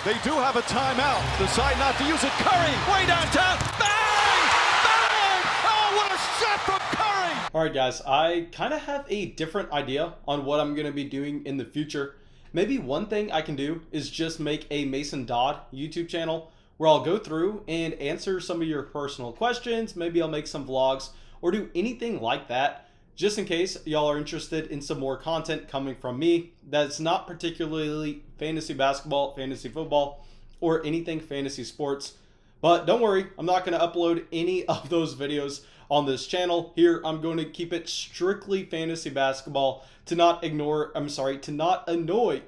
They do have a timeout. Decide not to use it. Curry, way downtown. Bang! Bang! Oh, what a shot from Curry! All right, guys, I kind of have a different idea on what I'm going to be doing in the future. Maybe one thing I can do is just make a Mason Dodd YouTube channel where I'll go through and answer some of your personal questions. Maybe I'll make some vlogs or do anything like that, just in case y'all are interested in some more content coming from me that's not particularly fantasy basketball, fantasy football, or anything fantasy sports. But don't worry, I'm not going to upload any of those videos on this channel. Here, I'm going to keep it strictly fantasy basketball to not annoy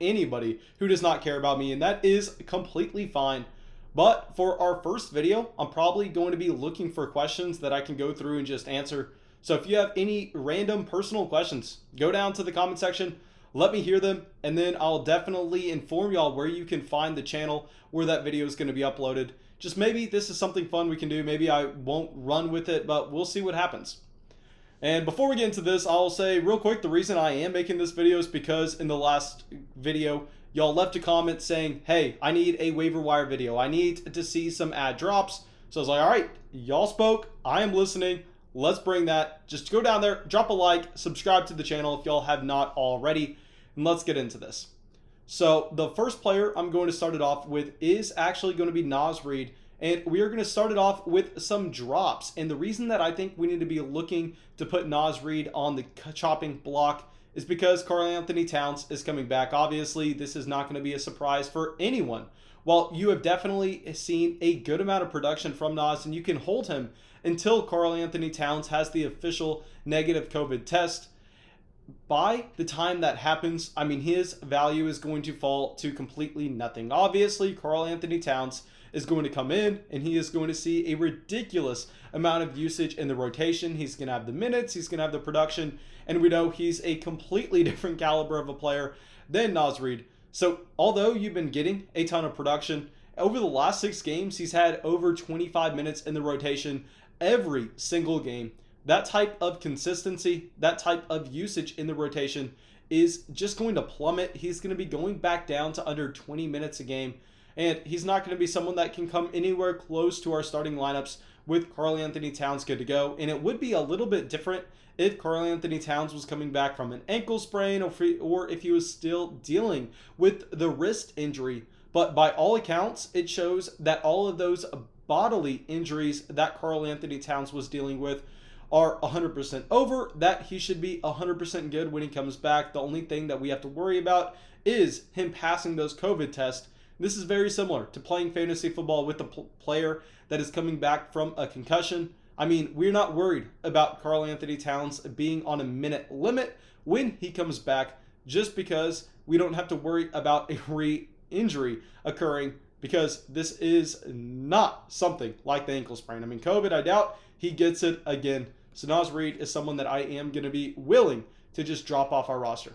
anybody who does not care about me, and that is completely fine. But for our first video, I'm probably going to be looking for questions that I can go through and just answer. So if you have any random personal questions, go down to the comment section, let me hear them, and then I'll definitely inform y'all where you can find the channel where that video is going to be uploaded. Just maybe this is something fun we can do. Maybe I won't run with it, but we'll see what happens. And before we get into this, I'll say real quick, the reason I am making this video is because in the last video, y'all left a comment saying, hey, I need a waiver wire video. I need to see some ad drops. So I was like, all right, y'all spoke. I am listening. Let's bring that. Just go down there, drop a like, subscribe to the channel if y'all have not already, and let's get into this. So the first player I'm going to start it off with is actually going to be Naz Reid, and we are going to start it off with some drops. And the reason that I think we need to be looking to put Naz Reid on the chopping block is because Karl-Anthony Towns is coming back. Obviously, this is not going to be a surprise for anyone. While you have definitely seen a good amount of production from Naz, and you can hold him until Karl-Anthony Towns has the official negative COVID test. By the time that happens, I mean, his value is going to fall to completely nothing. Obviously, Karl-Anthony Towns is going to come in and he is going to see a ridiculous amount of usage in the rotation. He's going to have the minutes, he's going to have the production, and we know he's a completely different caliber of a player than Naz Reid. So although you've been getting a ton of production, over the last 6 games, he's had over 25 minutes in the rotation every single game. That type of consistency, that type of usage in the rotation is just going to plummet. He's going to be going back down to under 20 minutes a game, and he's not going to be someone that can come anywhere close to our starting lineups with Karl-Anthony Towns good to go. And it would be a little bit different if Karl-Anthony Towns was coming back from an ankle sprain or if he was still dealing with the wrist injury. But by all accounts, it shows that all of those bodily injuries that Karl-Anthony Towns was dealing with are 100% over, that he should be 100% good when he comes back. The only thing that we have to worry about is him passing those COVID tests. This is very similar to playing fantasy football with a player that is coming back from a concussion. I mean, we're not worried about Karl-Anthony Towns being on a minute limit when he comes back, just because we don't have to worry about a re-injury occurring, because this is not something like the ankle sprain. I mean, COVID, I doubt he gets it again. So Naz Reid is someone that I am going to be willing to just drop off our roster.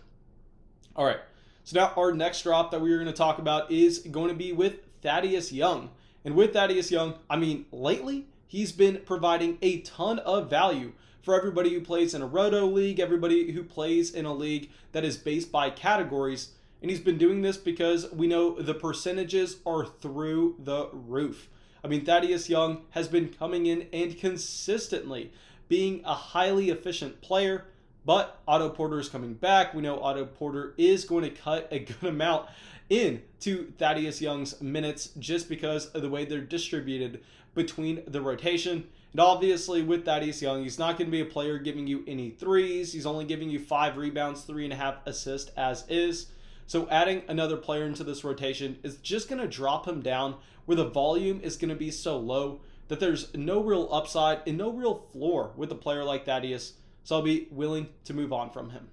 All right, so now our next drop that we're going to talk about is going to be with Thaddeus Young. And with Thaddeus Young, I mean, lately he's been providing a ton of value for everybody who plays in a roto league, everybody who plays in a league that is based by categories. And he's been doing this because we know the percentages are through the roof. I mean, Thaddeus Young has been coming in and consistently being a highly efficient player, but Otto Porter is coming back. We know Otto Porter is going to cut a good amount into Thaddeus Young's minutes just because of the way they're distributed between the rotation. And obviously with Thaddeus Young, he's not going to be a player giving you any threes. He's only giving you 5 rebounds, 3.5 assists as is. So adding another player into this rotation is just going to drop him down where the volume is going to be so low that there's no real upside and no real floor with a player like Thaddeus. So I'll be willing to move on from him.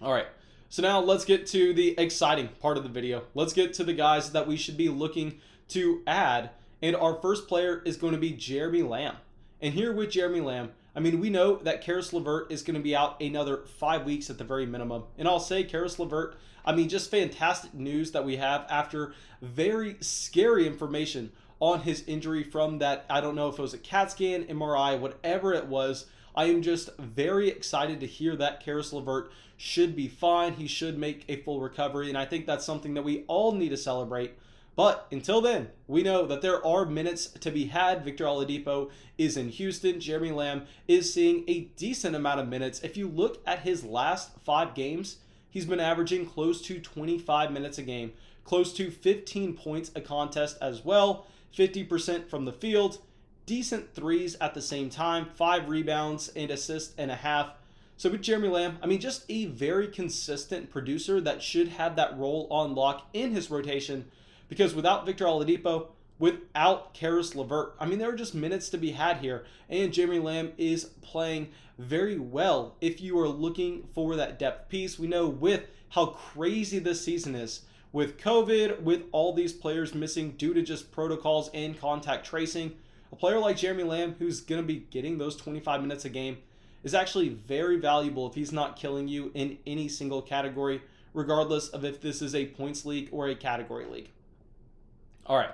All right, so now let's get to the exciting part of the video. Let's get to the guys that we should be looking to add. And our first player is going to be Jeremy Lamb. And here with Jeremy Lamb, I mean, we know that Karis LeVert is going to be out another 5 weeks at the very minimum. And I'll say Karis LeVert, I mean, just fantastic news that we have after very scary information on his injury from that, I don't know if it was a CAT scan, MRI, whatever it was. I am just very excited to hear that Karis LeVert should be fine. He should make a full recovery, and I think that's something that we all need to celebrate. But until then, we know that there are minutes to be had. Victor Oladipo is in Houston. Jeremy Lamb is seeing a decent amount of minutes. If you look at his last 5 games, he's been averaging close to 25 minutes a game, close to 15 points a contest as well, 50% from the field, decent threes at the same time, 5 rebounds and assists and a half. So with Jeremy Lamb, I mean, just a very consistent producer that should have that role on lock in his rotation, because without Victor Oladipo, without Karis LeVert, I mean, there are just minutes to be had here, and Jeremy Lamb is playing very well if you are looking for that depth piece. We know with how crazy this season is, with COVID, with all these players missing due to just protocols and contact tracing, a player like Jeremy Lamb, who's going to be getting those 25 minutes a game, is actually very valuable if he's not killing you in any single category, regardless of if this is a points league or a category league. All right,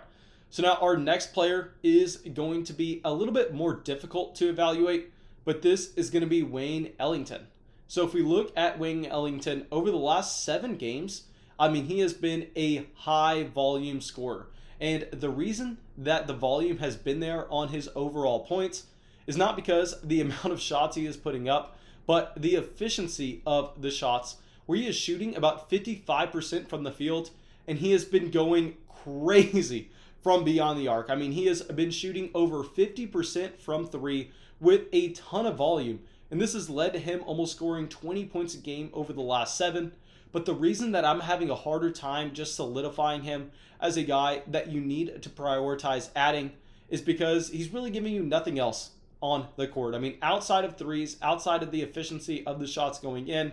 so now our next player is going to be a little bit more difficult to evaluate, but this is going to be Wayne Ellington. So if we look at Wayne Ellington over the last 7 games, I mean, he has been a high volume scorer. And the reason that the volume has been there on his overall points is not because the amount of shots he is putting up, but the efficiency of the shots, where he is shooting about 55% from the field, and he has been going crazy from beyond the arc. I mean, he has been shooting over 50% from 3 with a ton of volume, and this has led to him almost scoring 20 points a game over the last 7. But the reason that I'm having a harder time just solidifying him as a guy that you need to prioritize adding is because he's really giving you nothing else on the court. I mean, outside of threes, outside of the efficiency of the shots going in,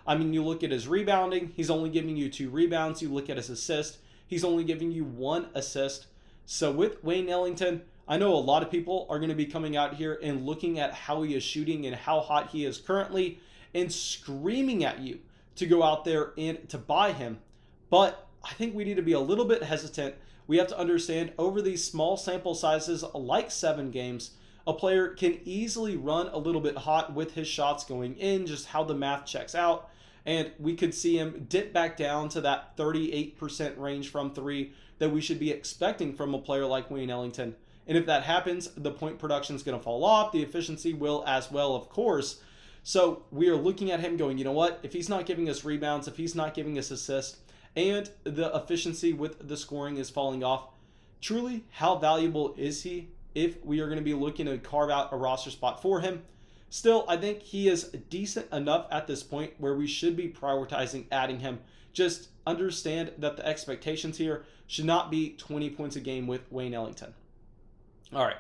I mean, you look at his rebounding, he's only giving you 2 rebounds. You look at his assist, he's only giving you 1 assist. So with Wayne Ellington, I know a lot of people are going to be coming out here and looking at how he is shooting and how hot he is currently and screaming at you to go out there and to buy him. But I think we need to be a little bit hesitant. We have to understand over these small sample sizes, like 7 games, a player can easily run a little bit hot with his shots going in, just how the math checks out. And we could see him dip back down to that 38% range from 3 that we should be expecting from a player like Wayne Ellington. And if that happens, the point production is going to fall off. The efficiency will as well, of course. So we are looking at him going, you know what? If he's not giving us rebounds, if he's not giving us assists, and the efficiency with the scoring is falling off, truly, how valuable is he if we are going to be looking to carve out a roster spot for him? Still, I think he is decent enough at this point where we should be prioritizing adding him. Just understand that the expectations here should not be 20 points a game with Wayne Ellington. All right,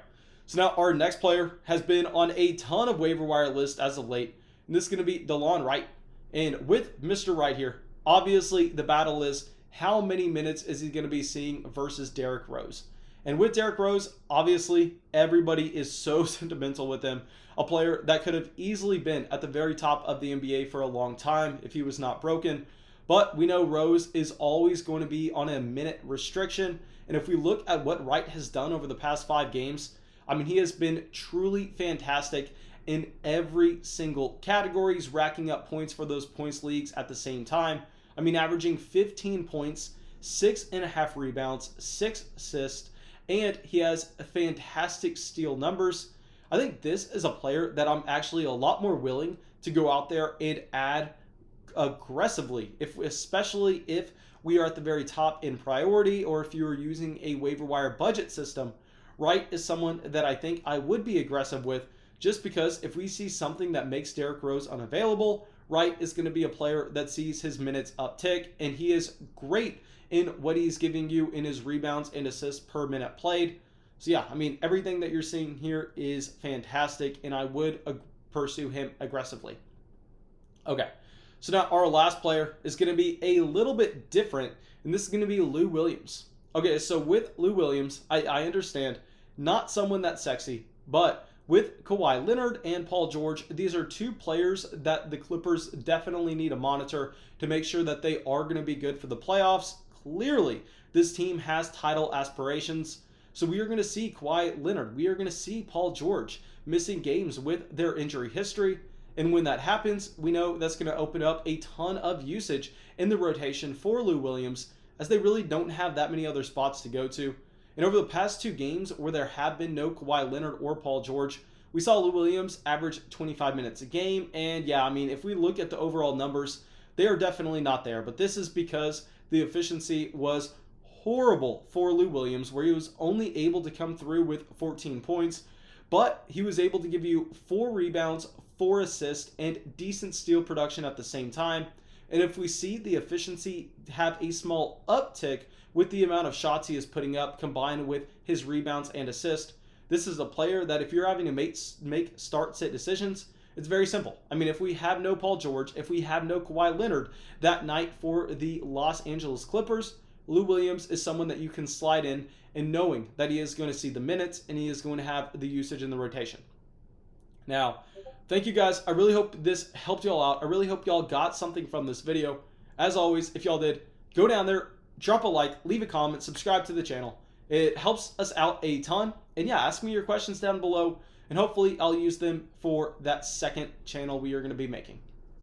so now our next player has been on a ton of waiver wire lists as of late, and this is going to be Delon Wright. And with Mr. Wright here, obviously the battle is how many minutes is he going to be seeing versus Derrick Rose. And with Derrick Rose, obviously everybody is so sentimental with him, a player that could have easily been at the very top of the NBA for a long time if he was not broken. But we know Rose is always going to be on a minute restriction. And if we look at what Wright has done over the past 5 games, I mean, he has been truly fantastic in every single category. He's racking up points for those points leagues at the same time. I mean, averaging 15 points, 6.5 rebounds, 6 assists, and he has fantastic steal numbers. I think this is a player that I'm actually a lot more willing to go out there and add aggressively, especially if we are at the very top in priority, or if you're using a waiver wire budget system. Wright is someone that I think I would be aggressive with, just because if we see something that makes Derrick Rose unavailable, Wright is going to be a player that sees his minutes uptick, and he is great in what he's giving you in his rebounds and assists per minute played. So yeah, I mean, everything that you're seeing here is fantastic, and I would pursue him aggressively. Okay, so now our last player is going to be a little bit different, and this is going to be Lou Williams. Okay, so with Lou Williams, I understand, not someone that's sexy, but with Kawhi Leonard and Paul George, these are 2 players that the Clippers definitely need to monitor to make sure that they are going to be good for the playoffs. Clearly, this team has title aspirations. So we are going to see Kawhi Leonard. We are going to see Paul George missing games with their injury history. And when that happens, we know that's going to open up a ton of usage in the rotation for Lou Williams, as they really don't have that many other spots to go to. And over the past 2 games where there have been no Kawhi Leonard or Paul George, we saw Lou Williams average 25 minutes a game. And yeah, I mean, if we look at the overall numbers, they are definitely not there. But this is because the efficiency was horrible for Lou Williams, where he was only able to come through with 14 points, but he was able to give you 4 rebounds, 4 assists, and decent steal production at the same time. And if we see the efficiency have a small uptick with the amount of shots he is putting up combined with his rebounds and assists, this is a player that if you're having to make start-sit decisions, it's very simple. I mean, if we have no Paul George, if we have no Kawhi Leonard that night for the Los Angeles Clippers, Lou Williams is someone that you can slide in and knowing that he is going to see the minutes and he is going to have the usage in the rotation. Now, thank you guys. I really hope this helped y'all out. I really hope y'all got something from this video. As always, if y'all did, go down there, drop a like, leave a comment, subscribe to the channel. It helps us out a ton. And yeah, ask me your questions down below, and hopefully I'll use them for that second channel we are going to be making.